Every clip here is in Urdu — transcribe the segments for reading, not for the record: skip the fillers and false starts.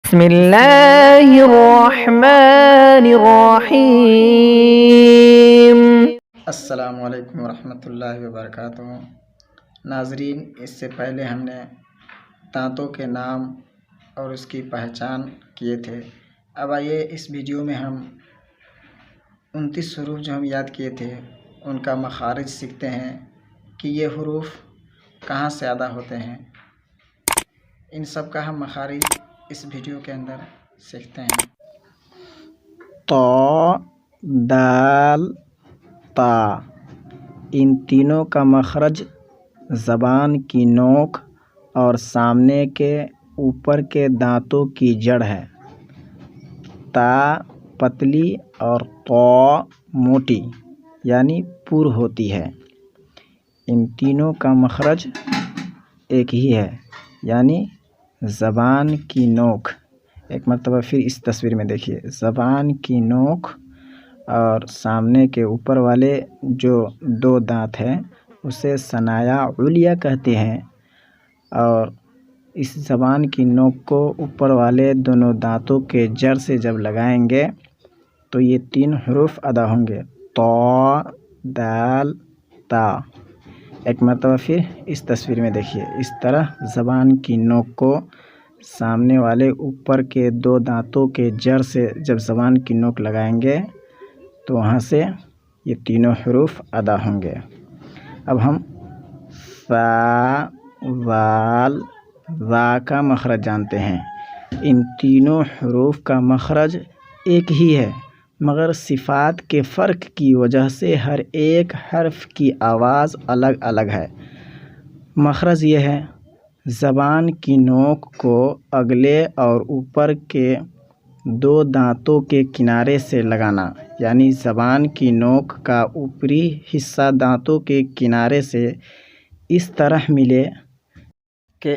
بسم اللہ الرحمن الرحیم۔ السلام علیکم ورحمۃ اللہ وبرکاتہ۔ ناظرین، اس سے پہلے ہم نے دانتوں کے نام اور اس کی پہچان کیے تھے۔ اب آئیے اس ویڈیو میں ہم 29 حروف جو ہم یاد کیے تھے ان کا مخارج سیکھتے ہیں کہ یہ حروف کہاں سے ادا ہوتے ہیں۔ ان سب کا ہم مخارج اس ویڈیو کے اندر سیکھتے ہیں۔ تو، دال، تا، ان تینوں کا مخرج زبان کی نوک اور سامنے کے اوپر کے دانتوں کی جڑ ہے۔ تا پتلی اور تو موٹی یعنی پر ہوتی ہے۔ ان تینوں کا مخرج ایک ہی ہے یعنی زبان کی نوک۔ ایک مرتبہ پھر اس تصویر میں دیکھیے، زبان کی نوک اور سامنے کے اوپر والے جو دو دانت ہیں اسے ثنایا علیہ کہتے ہیں، اور اس زبان کی نوک کو اوپر والے دونوں دانتوں کے جڑ سے جب لگائیں گے تو یہ تین حروف ادا ہوں گے، تو، دال، تا۔ ایک مرتبہ پھر اس تصویر میں دیکھیے، اس طرح زبان کی نوک کو سامنے والے اوپر کے دو دانتوں کے جڑ سے جب زبان کی نوک لگائیں گے تو وہاں سے یہ تینوں حروف ادا ہوں گے۔ اب ہم فا، وال، را کا مخرج جانتے ہیں۔ ان تینوں حروف کا مخرج ایک ہی ہے، مگر صفات کے فرق کی وجہ سے ہر ایک حرف کی آواز الگ الگ ہے۔ مخرج یہ ہے: زبان کی نوک کو اگلے اور اوپر کے دو دانتوں کے کنارے سے لگانا، یعنی زبان کی نوک کا اوپری حصہ دانتوں کے کنارے سے اس طرح ملے کہ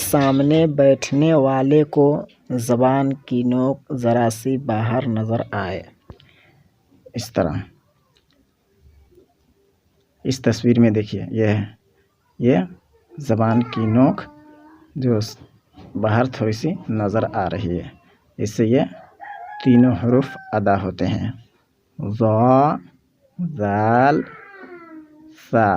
سامنے بیٹھنے والے کو زبان کی نوک ذرا سی باہر نظر آئے۔ اس طرح اس تصویر میں دیکھیے، یہ زبان کی نوک جو باہر تھوڑی سی نظر آ رہی ہے، اس سے یہ تینوں حروف ادا ہوتے ہیں: ظا، ذال، ثا۔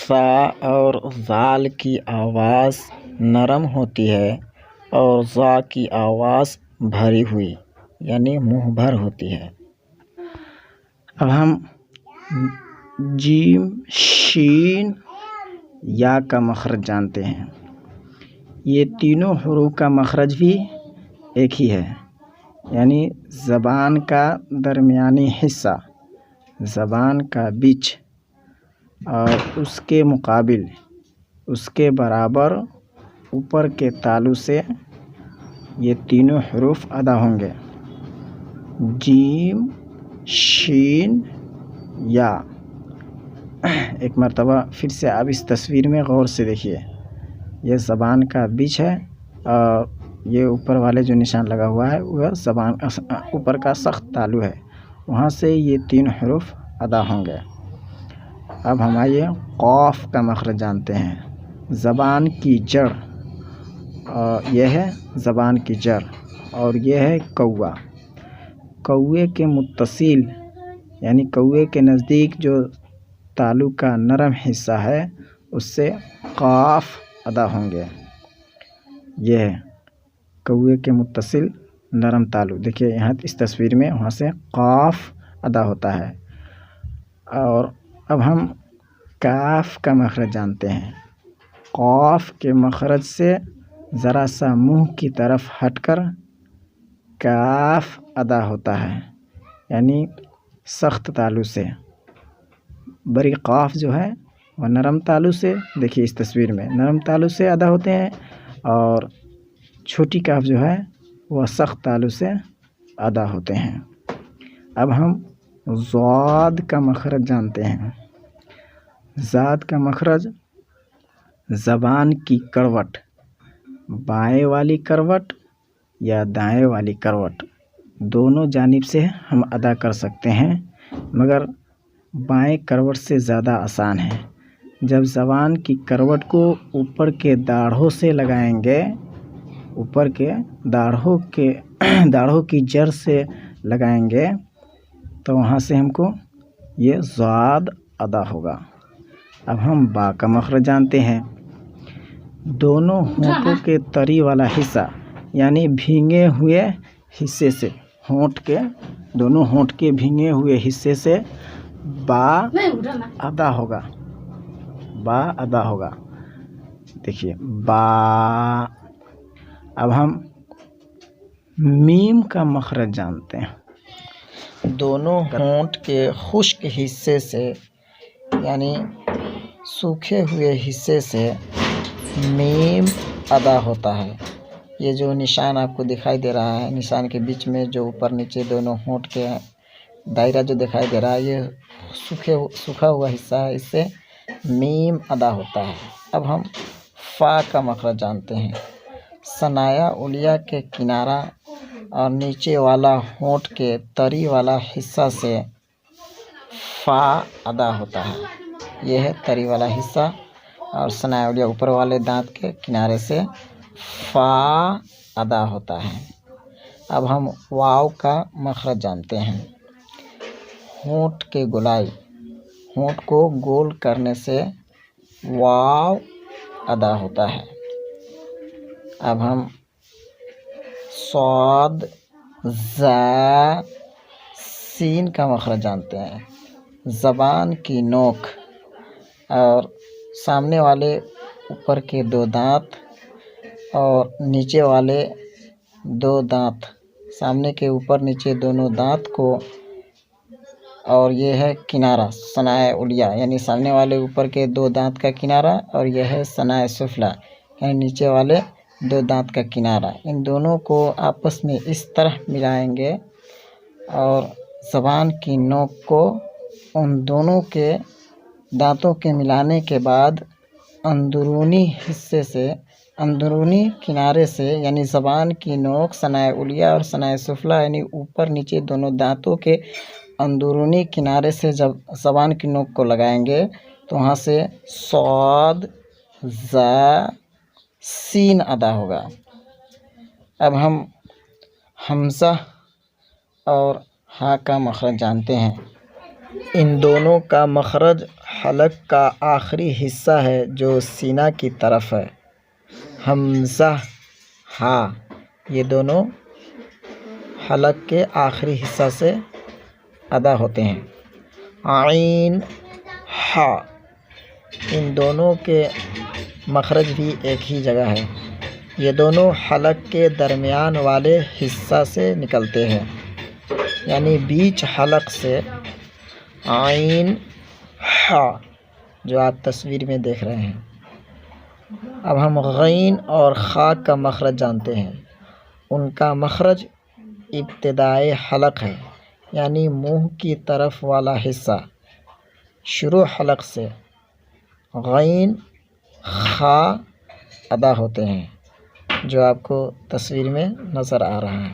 ثا اور ذال کی آواز نرم ہوتی ہے اور ظا کی آواز بھری ہوئی یعنی منہ بھر ہوتی ہے۔ اب ہم جیم، شین، یا کا مخرج جانتے ہیں۔ یہ تینوں حروف کا مخرج بھی ایک ہی ہے، یعنی زبان کا درمیانی حصہ، زبان کا بیچ اور اس کے مقابل، اس کے برابر اوپر کے تالو سے یہ تینوں حروف ادا ہوں گے: جیم، شین، یا۔ ایک مرتبہ پھر سے آپ اس تصویر میں غور سے دیکھیے، یہ زبان کا بیچ ہے اور یہ اوپر والے جو نشان لگا ہوا ہے وہ زبان اوپر کا سخت تالو ہے، وہاں سے یہ تین حروف ادا ہوں گے۔ اب ہم آئیے قاف کا مخرج جانتے ہیں۔ زبان کی جڑ، یہ ہے زبان کی جڑ، اور یہ ہے کوا۔ کوے کے متصل یعنی کوے کے نزدیک جو تالو کا نرم حصہ ہے اس سے قاف ادا ہوں گے۔ یہ ہے کوے کے متصل نرم تالو، دیکھیے یہاں اس تصویر میں وہاں سے قاف ادا ہوتا ہے۔ اور اب ہم کاف کا مخرج جانتے ہیں۔ قاف کے مخرج سے ذرا سا منہ کی طرف ہٹ کر کاف ادا ہوتا ہے، یعنی سخت تالو سے۔ بڑی قاف جو ہے وہ نرم تالو سے، دیکھیے اس تصویر میں نرم تالو سے ادا ہوتے ہیں، اور چھوٹی کاف جو ہے وہ سخت تالو سے ادا ہوتے ہیں۔ اب ہم ضاد کا مخرج جانتے ہیں۔ ضاد کا مخرج زبان کی کروٹ، بائیں والی کروٹ یا دائیں والی کروٹ، دونوں جانب سے ہم ادا کر سکتے ہیں، مگر بائیں کروٹ سے زیادہ آسان ہے۔ جب زبان کی کروٹ کو اوپر کے داڑھوں سے لگائیں گے، اوپر کے داڑھوں کی جڑ سے لگائیں گے تو وہاں سے ہم کو یہ ضاد ادا ہوگا۔ اب ہم با کا مخرج جانتے ہیں۔ دونوں ہونٹوں کے تری والا حصہ یعنی بھینگے ہوئے حصے سے، دونوں ہونٹ کے بھینگے ہوئے حصے سے با ادا ہوگا، با ادا ہوگا۔ دیکھیے با۔ اب ہم میم کا مخرج جانتے ہیں۔ دونوں ہونٹ کے خشک حصے سے یعنی سوکھے ہوئے حصے سے میم ادا ہوتا ہے۔ یہ جو نشان آپ کو دکھائی دے رہا ہے، نشان کے بیچ میں جو اوپر نیچے دونوں ہونٹ کے دائرہ جو دکھائی دے رہا ہے، یہ سوکھا ہوا حصہ ہے، اس سے میم ادا ہوتا ہے۔ اب ہم فا کا مخرج جانتے ہیں۔ ثنایا علیہ کے کنارہ اور نیچے والا ہونٹ کے تری والا حصہ سے فا ادا ہوتا ہے۔ یہ ہے تری والا حصہ اور ثنایا علیہ اوپر والے دانت کے کنارے سے فا ادا ہوتا ہے۔ اب ہم واو کا مخرج جانتے ہیں۔ ہونٹ کے گولائی، ہونٹ کو گول کرنے سے واو ادا ہوتا ہے۔ اب ہم صاد، زا، سین کا مخرج جانتے ہیں۔ زبان کی نوک اور سامنے والے اوپر کے دو دانت اور نیچے والے دو دانت، سامنے کے اوپر نیچے دونوں دانت کو، اور یہ ہے کنارہ ثنایا علیہ یعنی سامنے والے اوپر کے دو دانت کا کنارہ، اور یہ ہے ثنایا سفلی یعنی نیچے والے دو دانت کا کنارہ۔ ان دونوں کو آپس میں اس طرح ملائیں گے اور زبان کی نوک کو ان دونوں کے دانتوں کے ملانے کے بعد اندرونی حصے سے، اندرونی کنارے سے یعنی زبان کی نوک ثنایا علیہ اور ثنایا سفلی یعنی اوپر نیچے دونوں دانتوں کے اندرونی کنارے سے جب زبان کی نوک کو لگائیں گے تو وہاں سے صاد، زا، سین ادا ہوگا۔ اب ہم حمزہ اور ہا کا مخرج جانتے ہیں۔ ان دونوں کا مخرج حلق کا آخری حصہ ہے جو سینہ کی طرف ہے۔ حمزہ، ہا، یہ دونوں حلق کے آخری حصہ سے ادا ہوتے ہیں۔ عین، ہا، ان دونوں کے مخرج بھی ایک ہی جگہ ہے، یہ دونوں حلق کے درمیان والے حصہ سے نکلتے ہیں یعنی بیچ حلق سے۔ عین، ہا، جو آپ تصویر میں دیکھ رہے ہیں۔ اب ہم غین اور خا کا مخرج جانتے ہیں۔ ان کا مخرج ابتدائے حلق ہے یعنی منہ کی طرف والا حصہ، شروع حلق سے غین، خا ادا ہوتے ہیں جو آپ کو تصویر میں نظر آ رہا ہے۔